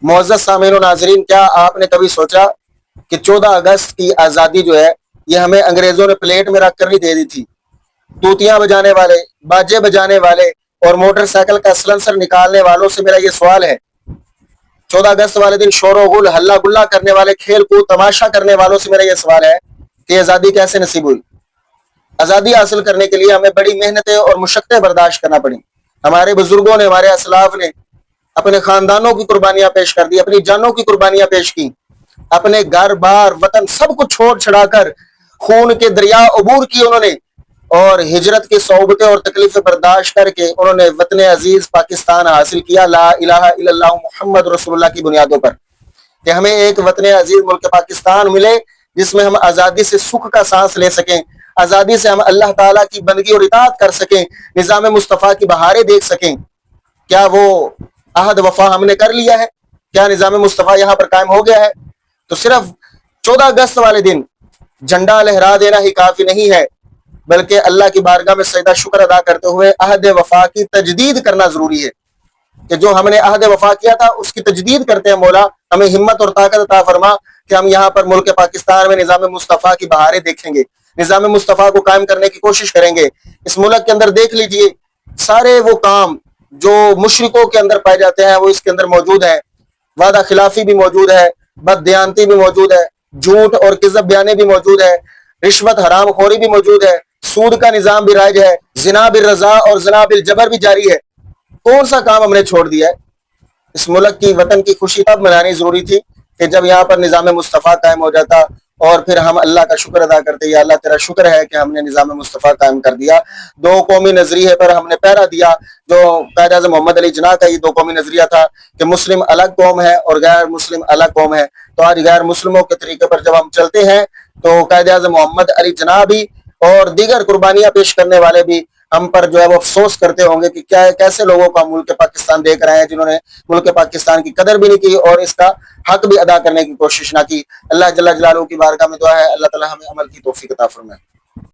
معزز سامعین و ناظرین، کیا آپ نے کبھی سوچا کہ 14 اگست کی آزادی جو ہے یہ ہمیں انگریزوں نے پلیٹ میں رکھ کر نہیں دے دی تھی؟ توتیاں بجانے والے، باجے بجانے والے اور موٹر سائیکل کا سلنسر نکالنے والوں سے میرا یہ سوال ہے، 14 اگست والے دن شور و غل ہلا گلا کرنے والے، کھیل کود تماشا کرنے والوں سے میرا یہ سوال ہے کہ آزادی کیسے نصیب ہوئی؟ آزادی حاصل کرنے کے لیے ہمیں بڑی محنتیں اور مشقتیں برداشت کرنا پڑی۔ ہمارے بزرگوں نے، ہمارے اسلاف نے اپنے خاندانوں کی قربانیاں پیش کر دی، اپنی جانوں کی قربانیاں پیش کی، اپنے گھر بار وطن سب کو چھوڑ چھڑا کر خون کے دریا عبور کی انہوں نے، اور ہجرت کی صعوبتیں اور تکلیفیں برداشت کر کے انہوں نے وطن عزیز پاکستان حاصل کیا، لا الہ الا اللہ محمد رسول اللہ کی بنیادوں پر، کہ ہمیں ایک وطن عزیز ملک پاکستان ملے جس میں ہم آزادی سے سکھ کا سانس لے سکیں، آزادی سے ہم اللہ تعالیٰ کی بندگی اور اطاعت کر سکیں، نظام مصطفیٰ کی بہاریں دیکھ سکیں۔ کیا وہ عہد وفا ہم نے کر لیا ہے؟ کیا نظام مصطفیٰ یہاں پر قائم ہو گیا ہے؟ تو صرف 14 اگست والے دن جھنڈا لہرا دینا ہی کافی نہیں ہے، بلکہ اللہ کی بارگاہ میں سجدہ شکر ادا کرتے ہوئے عہد وفا کی تجدید کرنا ضروری ہے، کہ جو ہم نے عہد وفا کیا تھا اس کی تجدید کرتے ہیں۔ مولا ہمیں ہمت اور طاقت عطا فرما کہ ہم یہاں پر ملک پاکستان میں نظام مصطفیٰ کی بہاریں دیکھیں گے، نظام مصطفیٰ کو قائم کرنے کی کوشش کریں گے۔ اس ملک کے اندر دیکھ لیجئے، سارے وہ کام جو مشرکوں کے اندر پائے جاتے ہیں وہ اس کے اندر موجود ہیں، وعدہ خلافی بھی موجود ہے، بد دیانتی بھی موجود ہے، جھوٹ اور کذب بیانے بھی موجود ہے، رشوت حرام خوری بھی موجود ہے، سود کا نظام بھی رائج ہے، زنا بالرضا اور زنا بالجبر بھی جاری ہے۔ کون سا کام ہم نے چھوڑ دیا ہے؟ اس ملک کی وطن کی خوشی تب منانی ضروری تھی کہ جب یہاں پر نظام مصطفیٰ قائم ہو جاتا، اور پھر ہم اللہ کا شکر ادا کرتے، یا اللہ تیرا شکر ہے کہ ہم نے نظام مصطفیٰ قائم کر دیا۔ دو قومی نظریے پر ہم نے پہرا دیا، جو قائد اعظم محمد علی جناح کا یہ دو قومی نظریہ تھا کہ مسلم الگ قوم ہے اور غیر مسلم الگ قوم ہے۔ تو آج غیر مسلموں کے طریقے پر جب ہم چلتے ہیں تو قائد اعظم محمد علی جناح بھی اور دیگر قربانیاں پیش کرنے والے بھی ہم پر جو ہے وہ افسوس کرتے ہوں گے کہ کیا کیسے لوگوں کا ملک پاکستان دیکھ رہے ہیں جنہوں نے ملک پاکستان کی قدر بھی نہیں کی اور اس کا حق بھی ادا کرنے کی کوشش نہ کی۔ اللہ جل جلالہ کی بارگاہ میں دعا ہے اللہ تعالی ہمیں عمل کی توفیق عطا فرمائے۔